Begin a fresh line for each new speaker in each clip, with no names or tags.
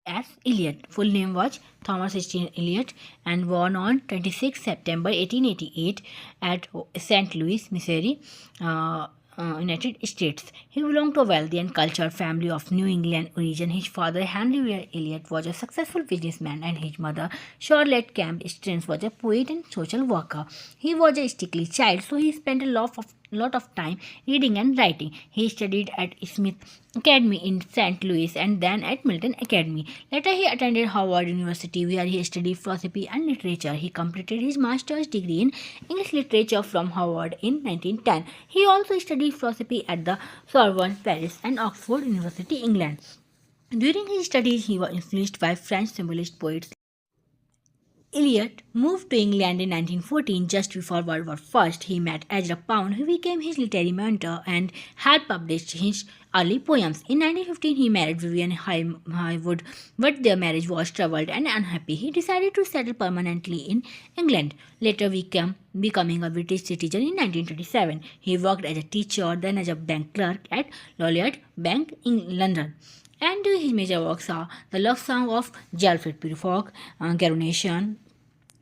T.S.Eliot. Full name was Thomas Eliot and born on 26 September 1888 at St. Louis, Missouri, uh, United States. He belonged to a wealthy and cultured family of New England origin. His father, Henry Ware Eliot, was a successful businessman, and his mother, Charlotte Camp Stearns, was a poet and social worker. He was a stickly child, so he spent a lot of time reading and writing. He studied at Smith Academy in St. Louis and then at Milton Academy. Later, he attended Howard University, where he studied philosophy and literature. He completed his master's degree in English literature from Howard in 1910. He also studied philosophy at the Sorbonne, Paris, and Oxford University, England. During his studies, he was influenced by French symbolist poets. Eliot moved to England in 1914, just before World War I. He met Ezra Pound, who became his literary mentor and had published his early poems. In 1915, he married Vivian Highwood, but their marriage was troubled and unhappy. He decided to settle permanently in England, later becoming a British citizen in 1927. He worked as a teacher, then as a bank clerk at Lloyds Bank in London. And his major works are The Love Song of Jalfred Purifoy, Coronation,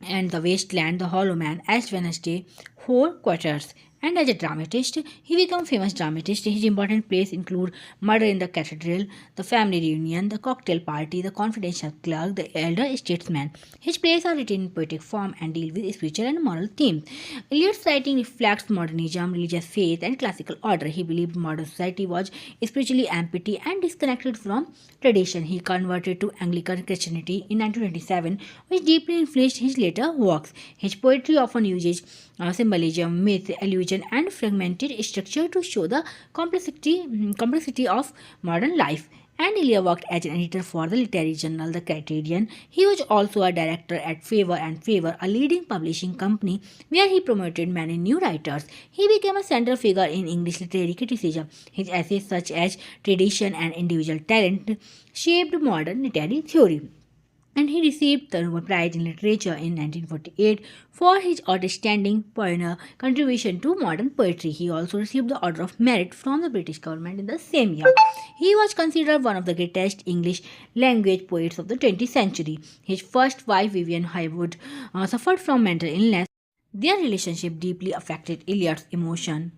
and The Wasteland, The Hollow Man, Ash Wednesday, Whole Quarters. And as a dramatist, he became famous dramatist. His important plays include Murder in the Cathedral, The Family Reunion, The Cocktail Party, The Confidential Clerk, The Elder Statesman. His plays are written in poetic form and deal with spiritual and moral themes. Eliot's writing reflects modernism, religious faith, and classical order. He believed modern society was spiritually empty and disconnected from tradition. He converted to Anglican Christianity in 1927, which deeply influenced his later works. His poetry often uses symbolism, myth, illusion, and fragmented structure to show the complexity of modern life. And Eliot worked as an editor for the literary journal The Criterion. He was also a director at Faber and Faber, a leading publishing company where he promoted many new writers. He became a central figure in English literary criticism. His essays such as Tradition and Individual Talent shaped modern literary theory, and he received the Nobel Prize in Literature in 1948 for his outstanding pioneer contribution to modern poetry. He also received the Order of Merit from the British government in the same year. He was considered one of the greatest English language poets of the 20th century. His first wife, Vivian Highwood, suffered from mental illness. Their relationship deeply affected Eliot's emotional,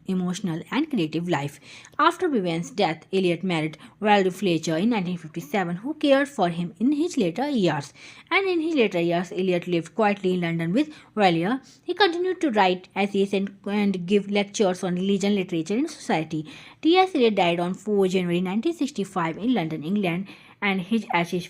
and creative life. After Vivian's death, Eliot married Waldo Fletcher in 1957, who cared for him in his later years. And in his later years, Eliot lived quietly in London with Valia. He continued to write essays and give lectures on religion, literature, and society. T.S. Eliot died on 4 January 1965 in London, England, and his ashes